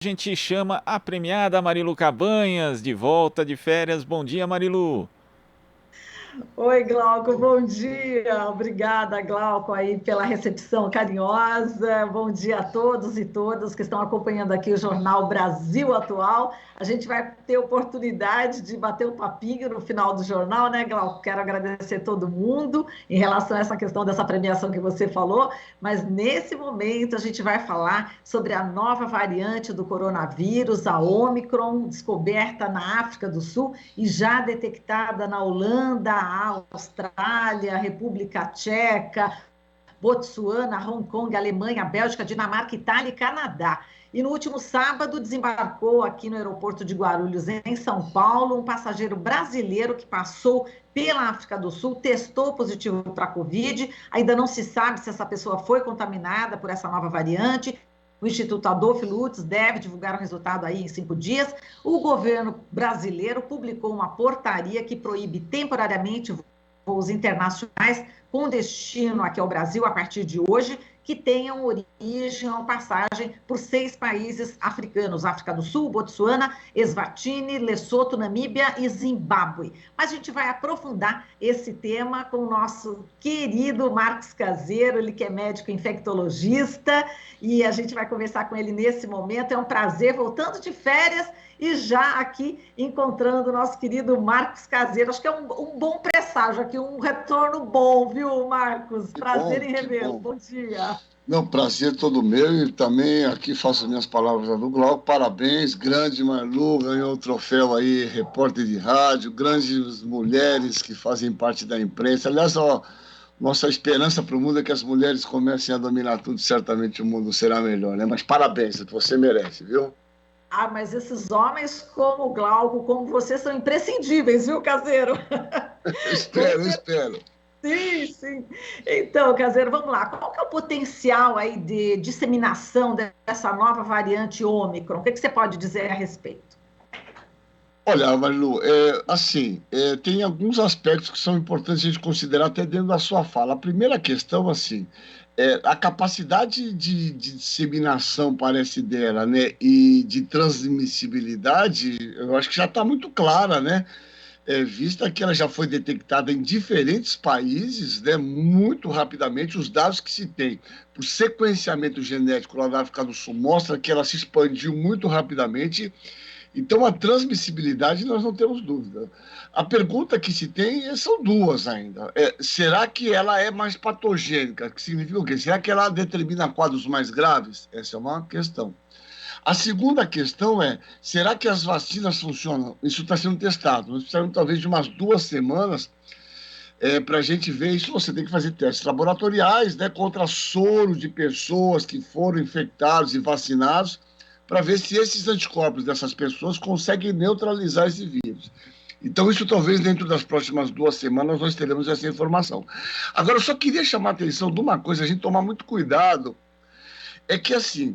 A gente chama a premiada Marilu Cabanhas de volta de férias. Bom dia, Marilu. Oi, Glauco, bom dia. Obrigada, Glauco, aí pela recepção carinhosa. Bom dia a todos e todas que estão acompanhando aqui o Jornal Brasil Atual. A gente vai ter oportunidade de bater um papinho no final do jornal, né, Glauco? Quero agradecer todo mundo em relação a essa questão dessa premiação que você falou, mas nesse momento a gente vai falar sobre a nova variante do coronavírus, a Omicron, descoberta na África do Sul e já detectada na Holanda, Austrália, República Tcheca, Botsuana, Hong Kong, Alemanha, Bélgica, Dinamarca, Itália e Canadá. E no último sábado desembarcou aqui no aeroporto de Guarulhos, em São Paulo, um passageiro brasileiro que passou pela África do Sul, testou positivo para a Covid. Ainda não se sabe se essa pessoa foi contaminada por essa nova variante. O Instituto Adolfo Lutz deve divulgar o resultado aí em 5 dias. O governo brasileiro publicou uma portaria que proíbe temporariamente voos internacionais com destino aqui ao Brasil a partir de hoje, que tenham origem ou passagem por 6 países africanos: África do Sul, Botsuana, Eswatini, Lesoto, Namíbia e Zimbábue. Mas a gente vai aprofundar esse tema com o nosso querido Marcos Caseiro, ele que é médico infectologista, e a gente vai conversar com ele nesse momento. É um prazer, voltando de férias e já aqui encontrando o nosso querido Marcos Caseiro. Acho que é um bom presságio aqui, um retorno bom, viu, Marcos? Que Prazer bom, em que revê-lo. bom. Bom dia. Não, prazer todo meu e também aqui faço as minhas palavras do Glauco. Parabéns, grande Marlu, ganhou o troféu aí, repórter de rádio, grandes mulheres que fazem parte da imprensa. Aliás, ó, nossa esperança para o mundo é que as mulheres comecem a dominar tudo, certamente o mundo será melhor, né? Mas parabéns, você merece, viu? Ah, mas esses homens como o Glauco, como você, são imprescindíveis, viu, Caseiro? Com Espero, certeza. espero. Sim, sim. Então, Caseiro, vamos lá. Qual que é o potencial aí de disseminação dessa nova variante Ômicron? O que você pode dizer a respeito? Olha, Marilu, assim, tem alguns aspectos que são importantes a gente considerar até dentro da sua fala. A primeira questão, assim, a capacidade de disseminação, parece dela, né, e de transmissibilidade, eu acho que já está muito clara, né? Vista que ela já foi detectada em diferentes países, né, muito rapidamente, os dados que se tem por sequenciamento genético lá na África do Sul mostra que ela se expandiu muito rapidamente. Então, a transmissibilidade, nós não temos dúvida. A pergunta que se tem são duas ainda. Será que ela é mais patogênica? Que significa o quê? Será que ela determina quadros mais graves? Essa é uma questão. A segunda questão é, será que as vacinas funcionam? Isso está sendo testado. Nós precisamos talvez de umas 2 semanas para a gente ver isso. Você tem que fazer testes laboratoriais, né, contra soro de pessoas que foram infectados e vacinados, para ver se esses anticorpos dessas pessoas conseguem neutralizar esse vírus. Então, isso talvez dentro das próximas 2 semanas nós teremos essa informação. Agora, eu só queria chamar a atenção de uma coisa, a gente tomar muito cuidado, é que assim,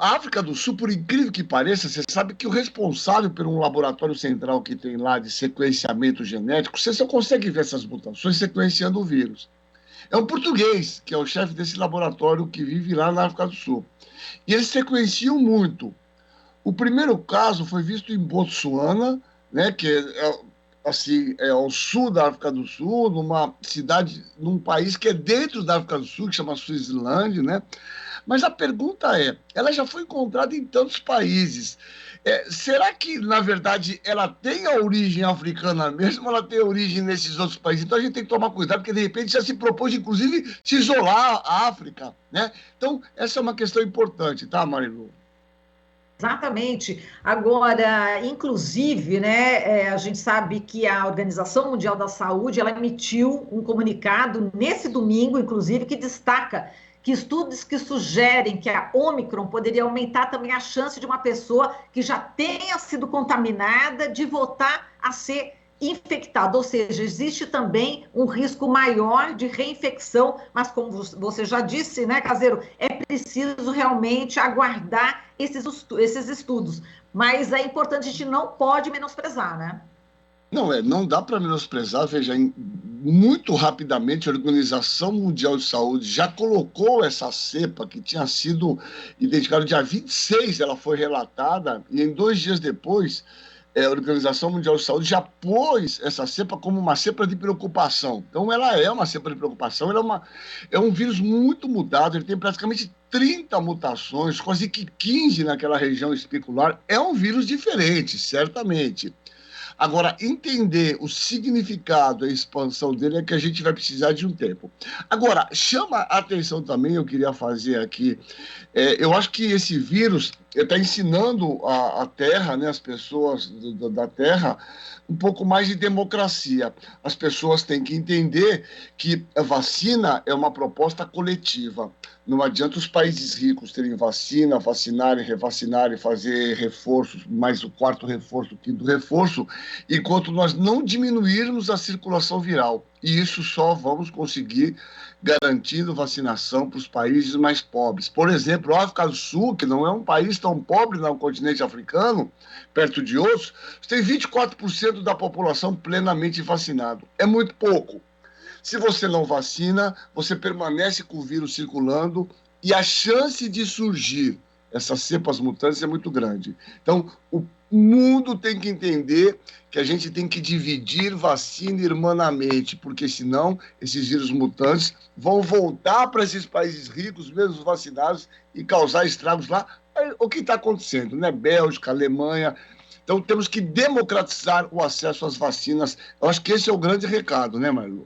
a África do Sul, por incrível que pareça, você sabe que o responsável por um laboratório central que tem lá de sequenciamento genético, você só consegue ver essas mutações sequenciando o vírus. É um português, que é o chefe desse laboratório que vive lá na África do Sul. E eles sequenciam muito. O primeiro caso foi visto em Botsuana, né, que assim, é ao sul da África do Sul, numa cidade, num país que é dentro da África do Sul, que chama Swaziland, né? Mas a pergunta é, ela já foi encontrada em tantos países. Será que, na verdade, ela tem a origem africana mesmo ou ela tem a origem nesses outros países? Então a gente tem que tomar cuidado, porque de repente já se propôs, inclusive, se isolar a África, né? Então, essa é uma questão importante, tá, Marilu? Exatamente. Agora, inclusive, né, a gente sabe que a Organização Mundial da Saúde ela emitiu um comunicado nesse domingo, inclusive, que destaca que estudos que sugerem que a Omicron poderia aumentar também a chance de uma pessoa que já tenha sido contaminada de voltar a ser infectada, ou seja, existe também um risco maior de reinfecção, mas como você já disse, né, Caseiro, é preciso realmente aguardar esses estudos. Mas é importante, a gente não pode menosprezar, né? Não, não dá para menosprezar, veja, muito rapidamente, a Organização Mundial de Saúde já colocou essa cepa, que tinha sido identificada no dia 26, ela foi relatada, e em 2 dias depois, a Organização Mundial de Saúde já pôs essa cepa como uma cepa de preocupação. Então, ela é uma cepa de preocupação, é um vírus muito mudado, ele tem praticamente 30 mutações, quase que 15 naquela região especular. É um vírus diferente, certamente. Agora, entender o significado, a expansão dele é que a gente vai precisar de um tempo. Agora, chama a atenção também, eu queria fazer aqui, eu acho que esse vírus está ensinando a Terra, né, as pessoas da Terra, um pouco mais de democracia. As pessoas têm que entender que a vacina é uma proposta coletiva. Não adianta os países ricos terem vacina, vacinarem, revacinarem, fazer reforços, mais o quarto reforço, o quinto reforço, enquanto nós não diminuirmos a circulação viral. E isso só vamos conseguir garantindo vacinação para os países mais pobres. Por exemplo, a África do Sul, que não é um país tão pobre no continente africano, perto de outros, tem 24% da população plenamente vacinado. É muito pouco. Se você não vacina, você permanece com o vírus circulando e a chance de surgir essas cepas mutantes é muito grande. Então, o mundo tem que entender que a gente tem que dividir vacina irmanamente, porque senão esses vírus mutantes vão voltar para esses países ricos, mesmo vacinados, e causar estragos lá. É o que está acontecendo, né? Bélgica, Alemanha. Então, temos que democratizar o acesso às vacinas. Eu acho que esse é o grande recado, né, Marilu?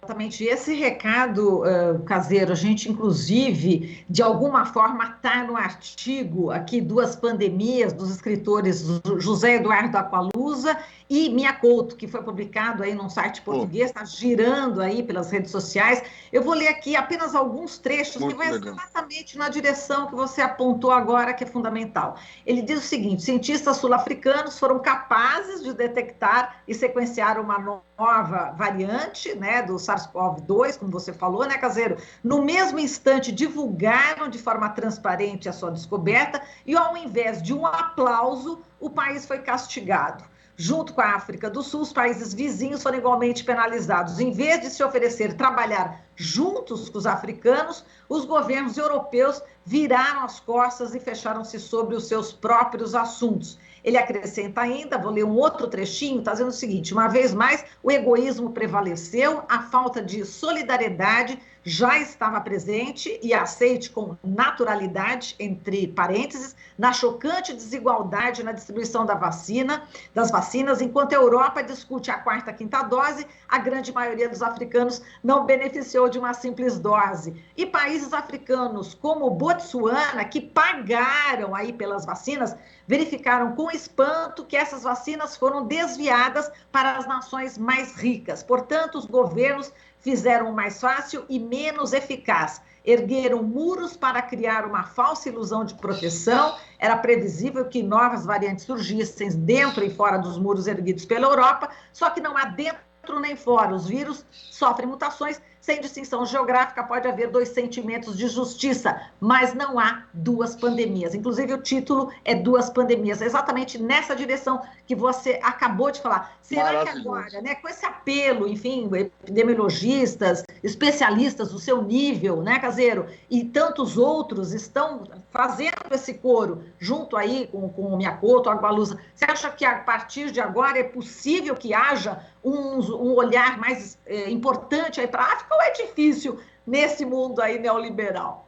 Exatamente. Esse recado, Caseiro, a gente, inclusive, de alguma forma, está no artigo aqui, Duas Pandemias, dos escritores José Eduardo Aqualusa e Mia Couto, que foi publicado aí num site português, está girando aí pelas redes sociais. Eu vou ler aqui apenas alguns trechos que vão exatamente na direção que você apontou agora, que é fundamental. Ele diz o seguinte: cientistas sul-africanos foram capazes de detectar e sequenciar uma nova variante, né, do SARS-CoV-2, como você falou, né, Caseiro? No mesmo instante, divulgaram de forma transparente a sua descoberta e, ao invés de um aplauso, o país foi castigado. Junto com a África do Sul, os países vizinhos foram igualmente penalizados. Em vez de se oferecer trabalhar juntos com os africanos, os governos europeus viraram as costas e fecharam-se sobre os seus próprios assuntos. Ele acrescenta ainda, vou ler um outro trechinho, está dizendo o seguinte: uma vez mais, o egoísmo prevaleceu, a falta de solidariedade já estava presente e aceite com naturalidade, entre parênteses, na chocante desigualdade na distribuição das vacinas, enquanto a Europa discute a quarta, quinta dose, a grande maioria dos africanos não beneficiou de uma simples dose. E países africanos como Botsuana, que pagaram aí pelas vacinas, verificaram com espanto que essas vacinas foram desviadas para as nações mais ricas. Portanto, os governos fizeram o mais fácil e menos eficaz. Ergueram muros para criar uma falsa ilusão de proteção. Era previsível que novas variantes surgissem dentro e fora dos muros erguidos pela Europa, só que não há dentro nem fora. Os vírus sofrem mutações. Sem distinção geográfica, pode haver dois sentimentos de justiça, mas não há duas pandemias. Inclusive, o título é Duas Pandemias. É exatamente nessa direção que você acabou de falar. Será que agora, né, com esse apelo, enfim, epidemiologistas, especialistas do seu nível, né, Caseiro, e tantos outros estão fazendo esse coro junto aí com o Mia Couto, a Aqualusa, você acha que a partir de agora é possível que haja um olhar mais importante aí para a África, ou é difícil nesse mundo aí neoliberal?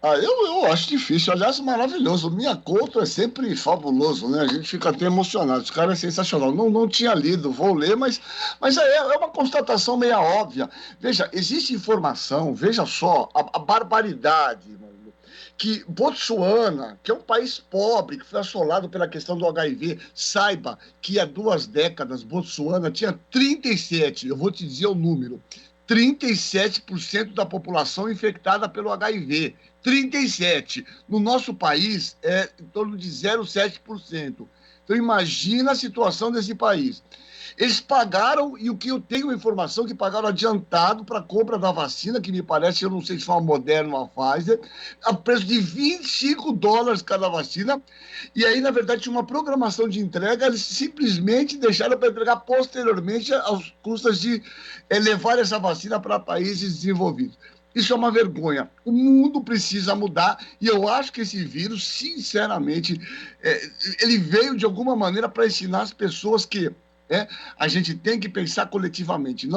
Eu acho difícil, aliás, maravilhoso. O Mia Couto é sempre fabuloso, né? A gente fica até emocionado. Esse cara é sensacional. Não tinha lido, vou ler, mas é uma constatação meio óbvia. Veja, existe informação, veja só, a barbaridade, mano, que Botsuana, que é um país pobre, que foi assolado pela questão do HIV, saiba que há 2 décadas Botsuana tinha 37, eu vou te dizer o número, 37% da população infectada pelo HIV. 37%. No nosso país, é em torno de 0,7%. Então, imagina a situação desse país. Eles pagaram, e o que eu tenho informação, que pagaram adiantado para a compra da vacina, que me parece, eu não sei se foi uma Moderna ou uma Pfizer, a preço de $25 cada vacina. E aí, na verdade, tinha uma programação de entrega, eles simplesmente deixaram para entregar posteriormente aos custos de levar essa vacina para países desenvolvidos. Isso é uma vergonha. O mundo precisa mudar e eu acho que esse vírus, sinceramente, ele veio de alguma maneira para ensinar as pessoas que a gente tem que pensar coletivamente.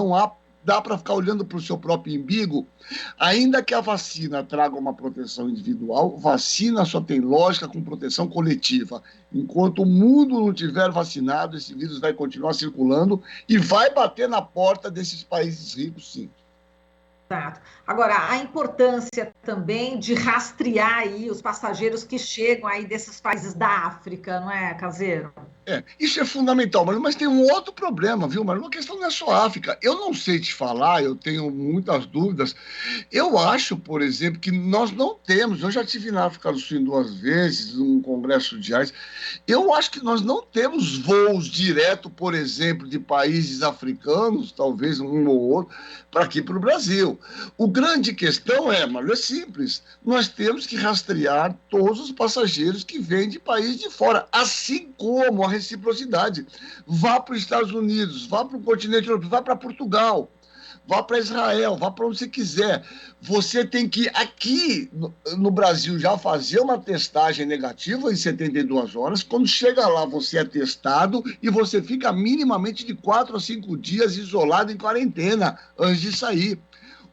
Dá para ficar olhando para o seu próprio umbigo. Ainda que a vacina traga uma proteção individual, vacina só tem lógica com proteção coletiva. Enquanto o mundo não tiver vacinado, esse vírus vai continuar circulando e vai bater na porta desses países ricos, sim. Exato. Agora, a importância também de rastrear aí os passageiros que chegam aí desses países da África, não é, Caseiro? Isso é fundamental, mas tem um outro problema, viu, Manu? A questão não é só a África. Eu não sei te falar, eu tenho muitas dúvidas. Eu acho, por exemplo, que nós não temos, eu já estive na África do Sul 2 vezes, num congresso de AIDS, eu acho que nós não temos voos direto, por exemplo, de países africanos, talvez um ou outro, para aqui para o Brasil. O grande questão Manu, é simples, nós temos que rastrear todos os passageiros que vêm de países de fora, assim como a reciprocidade. Vá para os Estados Unidos, vá para o continente europeu, vá para Portugal, vá para Israel, vá para onde você quiser. Você tem que, aqui no Brasil, já fazer uma testagem negativa em 72 horas. Quando chega lá, você é testado e você fica minimamente de 4 a 5 dias isolado em quarentena antes de sair.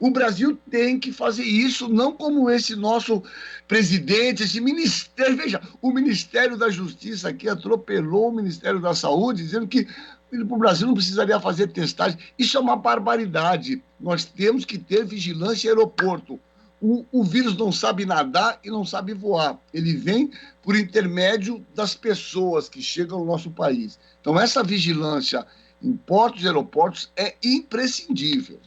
O Brasil tem que fazer isso, não como esse nosso presidente, esse ministério. Veja, o Ministério da Justiça aqui atropelou o Ministério da Saúde, dizendo que o Brasil não precisaria fazer testagem. Isso é uma barbaridade. Nós temos que ter vigilância em aeroporto. O vírus não sabe nadar e não sabe voar. Ele vem por intermédio das pessoas que chegam ao nosso país. Então, essa vigilância em portos e aeroportos é imprescindível.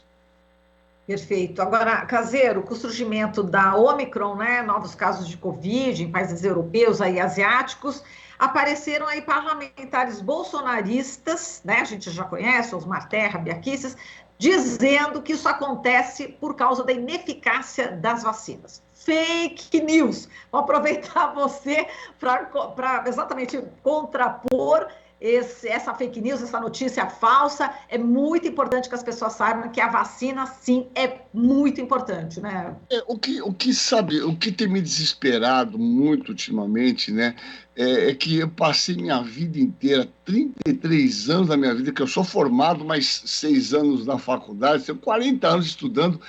Perfeito. Agora, Caseiro, com o surgimento da Omicron, né, novos casos de Covid em países europeus e asiáticos, apareceram aí parlamentares bolsonaristas, né, a gente já conhece, Osmar Terra, Bia Kicis, dizendo que isso acontece por causa da ineficácia das vacinas. Fake news. Vou aproveitar você para exatamente contrapor essa fake news, essa notícia falsa. É muito importante que as pessoas saibam que a vacina, sim, é muito importante, né? O que tem me desesperado muito ultimamente, né, é que eu passei minha vida inteira, 33 anos da minha vida, que eu sou formado, mais 6 anos na faculdade, tenho 40 anos estudando,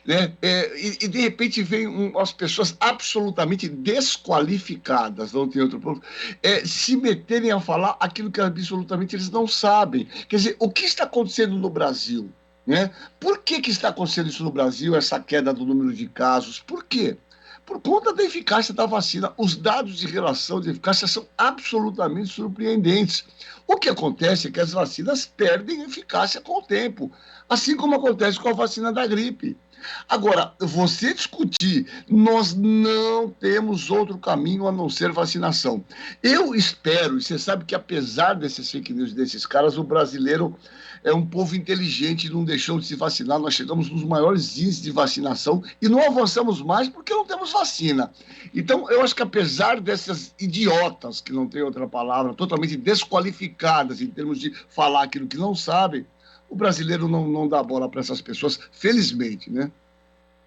né, e de repente vem as pessoas absolutamente desqualificadas, não tem outro problema, se meterem a falar aquilo que absolutamente eles não sabem. Quer dizer, o que está acontecendo no Brasil? Né? Por que está acontecendo isso no Brasil, essa queda do número de casos? Por quê? Por conta da eficácia da vacina. Os dados de relação de eficácia são absolutamente surpreendentes. O que acontece é que as vacinas perdem eficácia com o tempo, assim como acontece com a vacina da gripe. Agora, você discutir, nós não temos outro caminho a não ser vacinação. Eu espero, e você sabe que apesar desses fake news desses caras, o brasileiro é um povo inteligente e não deixou de se vacinar. Nós chegamos nos maiores índices de vacinação e não avançamos mais porque não temos vacina. Então, eu acho que apesar dessas idiotas, que não tem outra palavra, totalmente desqualificadas em termos de falar aquilo que não sabem, o brasileiro não dá bola para essas pessoas, felizmente, né?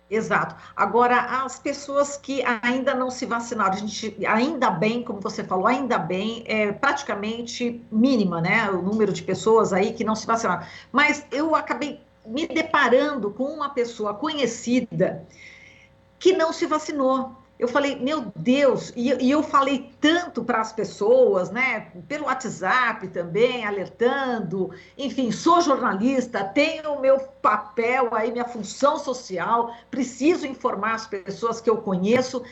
Exato. Agora, as pessoas que ainda não se vacinaram, a gente, ainda bem, como você falou, ainda bem, é praticamente mínima, né? O número de pessoas aí que não se vacinaram. Mas eu acabei me deparando com uma pessoa conhecida que não se vacinou. Eu falei, meu Deus, e eu falei tanto para as pessoas, né, pelo WhatsApp também, alertando, enfim, sou jornalista, tenho o meu papel aí, minha função social, preciso informar as pessoas que eu conheço.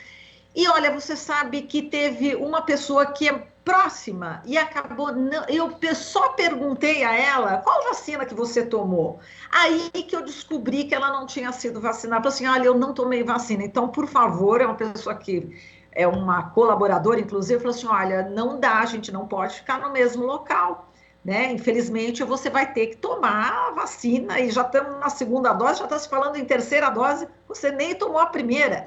E olha, você sabe que teve uma pessoa que próxima e acabou. Eu só perguntei a ela qual vacina que você tomou. Aí que eu descobri que ela não tinha sido vacinada. Falei assim: olha, eu não tomei vacina. Então, por favor, é uma pessoa que é uma colaboradora, inclusive, falou assim: olha, não dá, a gente não pode ficar no mesmo local. Né? Infelizmente, você vai ter que tomar a vacina e já estamos na segunda dose, já está se falando em terceira dose, você nem tomou a primeira.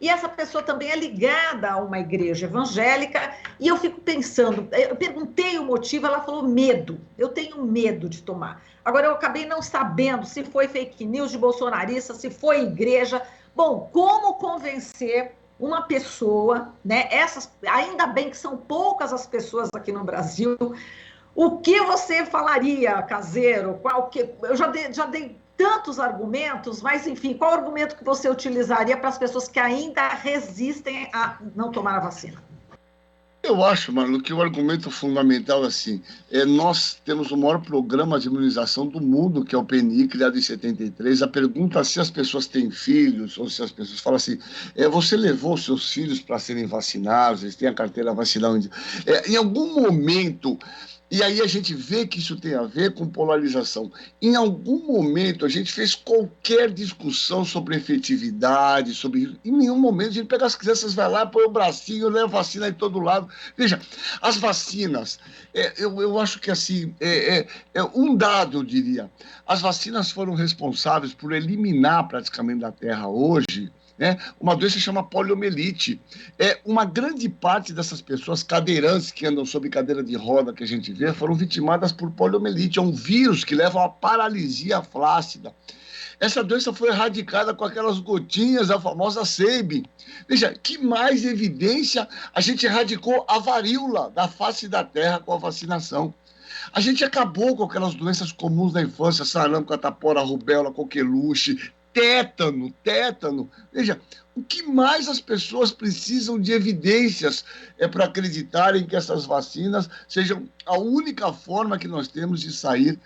E essa pessoa também é ligada a uma igreja evangélica, e eu fico pensando, eu perguntei o motivo, ela falou medo, eu tenho medo de tomar. Agora, eu acabei não sabendo se foi fake news de bolsonarista, se foi igreja. Bom, como convencer uma pessoa, né? Ainda bem que são poucas as pessoas aqui no Brasil. O que você falaria, caseiro? Eu já dei tantos argumentos, mas, enfim, qual argumento que você utilizaria para as pessoas que ainda resistem a não tomar a vacina? Eu acho, Marlo, que o argumento fundamental assim, nós temos o maior programa de imunização do mundo, que é o PNI, criado em 73. A pergunta é se as pessoas têm filhos, ou se as pessoas falam assim, você levou seus filhos para serem vacinados, eles têm a carteira vacinal. Em algum momento... E aí a gente vê que isso tem a ver com polarização. Em algum momento a gente fez qualquer discussão sobre efetividade, em nenhum momento a gente pega as crianças, vai lá, põe o bracinho, leva a vacina em todo lado. Veja, as vacinas, eu acho que assim, um dado, eu diria, as vacinas foram responsáveis por eliminar praticamente da Terra hoje, né, uma doença que chama poliomielite. Uma grande parte dessas pessoas cadeirantes que andam sob cadeira de roda que a gente vê foram vitimadas por poliomielite. É um vírus que leva a uma paralisia flácida. Essa doença foi erradicada com aquelas gotinhas, a famosa Sabin. Veja, que mais evidência a gente erradicou a varíola da face da terra com a vacinação. A gente acabou com aquelas doenças comuns da infância, sarampo, catapora, rubéola, coqueluche, tétano. Veja, o que mais as pessoas precisam de evidências para acreditarem que essas vacinas sejam a única forma que nós temos de sair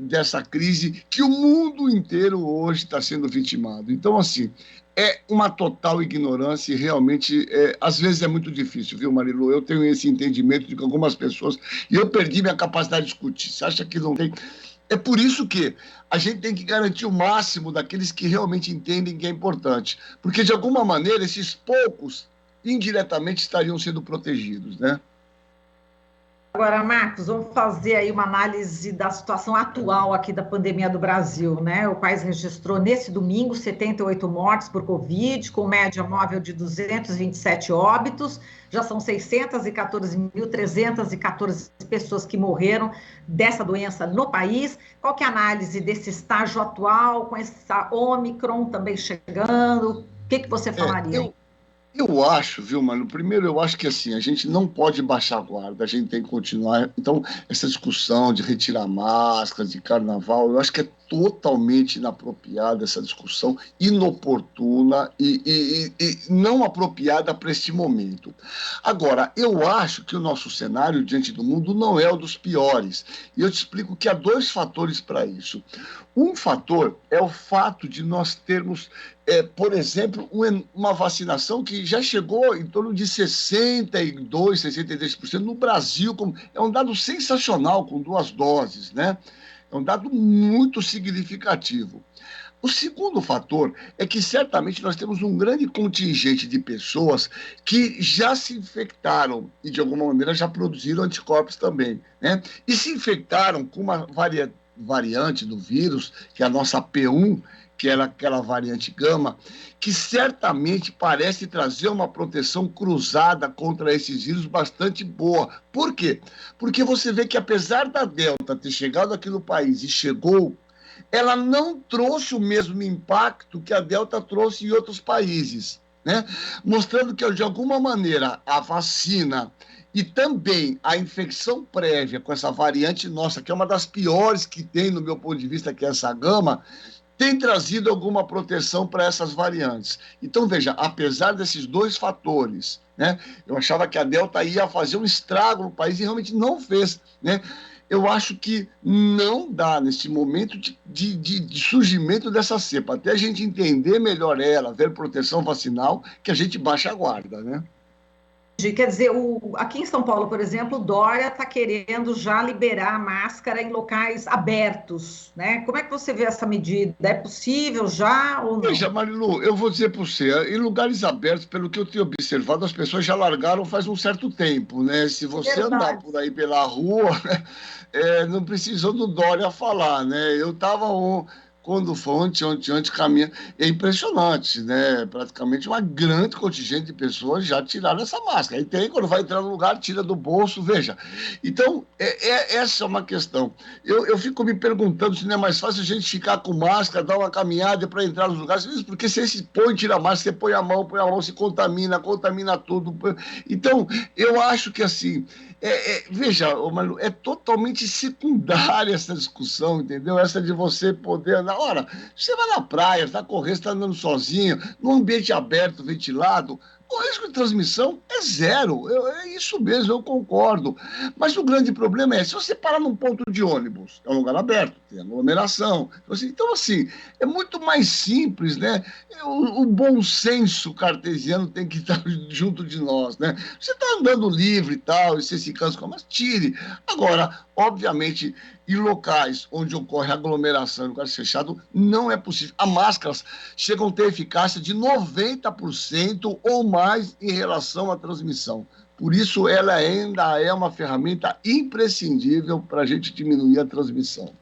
dessa crise que o mundo inteiro hoje está sendo vitimado. Então, assim, é uma total ignorância e realmente, às vezes é muito difícil, viu, Marilu? Eu tenho esse entendimento de que algumas pessoas... E eu perdi minha capacidade de discutir. Você acha que não tem... É por isso que a gente tem que garantir o máximo daqueles que realmente entendem que é importante. Porque, de alguma maneira, esses poucos, indiretamente, estariam sendo protegidos, né? Agora, Marcos, vamos fazer aí uma análise da situação atual aqui da pandemia do Brasil, né? O país registrou nesse domingo 78 mortes por Covid, com média móvel de 227 óbitos. Já são 614.314 pessoas que morreram dessa doença no país. Qual que é a análise desse estágio atual, com essa Ômicron também chegando? O que você falaria? Eu acho, viu, mano? Primeiro, eu acho que assim, a gente não pode baixar a guarda, a gente tem que continuar. Então, essa discussão de retirar máscaras, de carnaval, eu acho que é totalmente inapropriada essa discussão, inoportuna e não apropriada para este momento. Agora, eu acho que o nosso cenário diante do mundo não é o dos piores. E eu te explico que há dois fatores para isso. Um fator é o fato de nós termos, por exemplo, uma vacinação que já chegou em torno de 62%, 63% no Brasil. É um dado sensacional, com 2 doses, né? É um dado muito significativo. O segundo fator é que certamente nós temos um grande contingente de pessoas que já se infectaram e, de alguma maneira, já produziram anticorpos também, né? E se infectaram com uma variante do vírus, que é a nossa P1, que era aquela variante gama, que certamente parece trazer uma proteção cruzada contra esses vírus bastante boa. Por quê? Porque você vê que, apesar da Delta ter chegado aqui no país e chegou, ela não trouxe o mesmo impacto que a Delta trouxe em outros países, né? Mostrando que, de alguma maneira, a vacina e também a infecção prévia com essa variante nossa, que é uma das piores que tem, no meu ponto de vista, que é essa gama, tem trazido alguma proteção para essas variantes. Então, veja, apesar desses dois fatores, né, eu achava que a Delta ia fazer um estrago no país e realmente não fez, né? Eu acho que não dá, nesse momento de surgimento dessa cepa, até a gente entender melhor ela, ver proteção vacinal, que a gente baixa a guarda, né? Quer dizer, aqui em São Paulo, por exemplo, o Dória está querendo já liberar a máscara em locais abertos, né? Como é que você vê essa medida? É possível já ou não? Veja, Marilu, eu vou dizer para você, em lugares abertos, pelo que eu tenho observado, as pessoas já largaram faz um certo tempo, né? Se você andar Verdade. por aí pela rua, não precisou do Dória falar, né? Eu estava quando foi ontem caminhando, é impressionante, né? Praticamente uma grande contingente de pessoas já tiraram essa máscara. E tem, quando vai entrar no lugar, tira do bolso, veja. Então, essa é uma questão. Eu fico me perguntando se não é mais fácil a gente ficar com máscara, dar uma caminhada para entrar nos lugares, porque você se põe, tira a máscara, você põe a mão, se contamina tudo. Então, eu acho que assim, veja, Malu, é totalmente secundária essa discussão, entendeu? Essa de você poder andar. Ora, você vai na praia, está correndo, está andando sozinho, num ambiente aberto, ventilado, o risco de transmissão é zero. É isso mesmo, eu concordo. Mas o grande problema é, se você parar num ponto de ônibus, é um lugar aberto, tem aglomeração. Então, assim, é muito mais simples, né? O bom senso cartesiano tem que estar junto de nós, né? Você está andando livre e tal, e você se cansa, mas tire. Agora, obviamente, em locais onde ocorre aglomeração, em lugares fechados, não é possível. As máscaras chegam a ter eficácia de 90% ou mais em relação à transmissão. Por isso, ela ainda é uma ferramenta imprescindível para a gente diminuir a transmissão.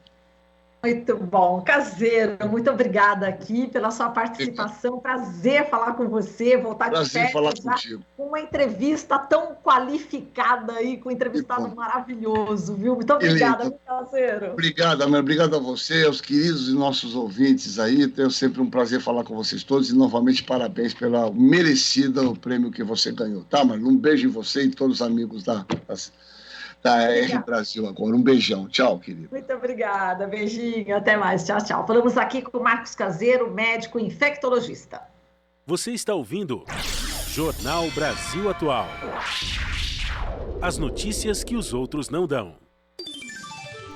Muito bom. Caseiro, muito obrigada aqui pela sua participação. Prazer falar com você, voltar de Prazer férias falar já contigo. com uma entrevista tão qualificada aí, com um entrevistado maravilhoso, viu? Muito obrigada, Caseiro. Obrigado a você, aos queridos e nossos ouvintes aí. Tenho sempre um prazer falar com vocês todos e novamente parabéns pela merecida o prêmio que você ganhou, tá, mano? Um beijo em você e todos os amigos da R Brasil agora. Um beijão. Tchau, querido. Muito obrigada. Beijinho. Até mais. Tchau, tchau. Falamos aqui com o Marcos Caseiro, médico infectologista. Você está ouvindo Jornal Brasil Atual. As notícias que os outros não dão.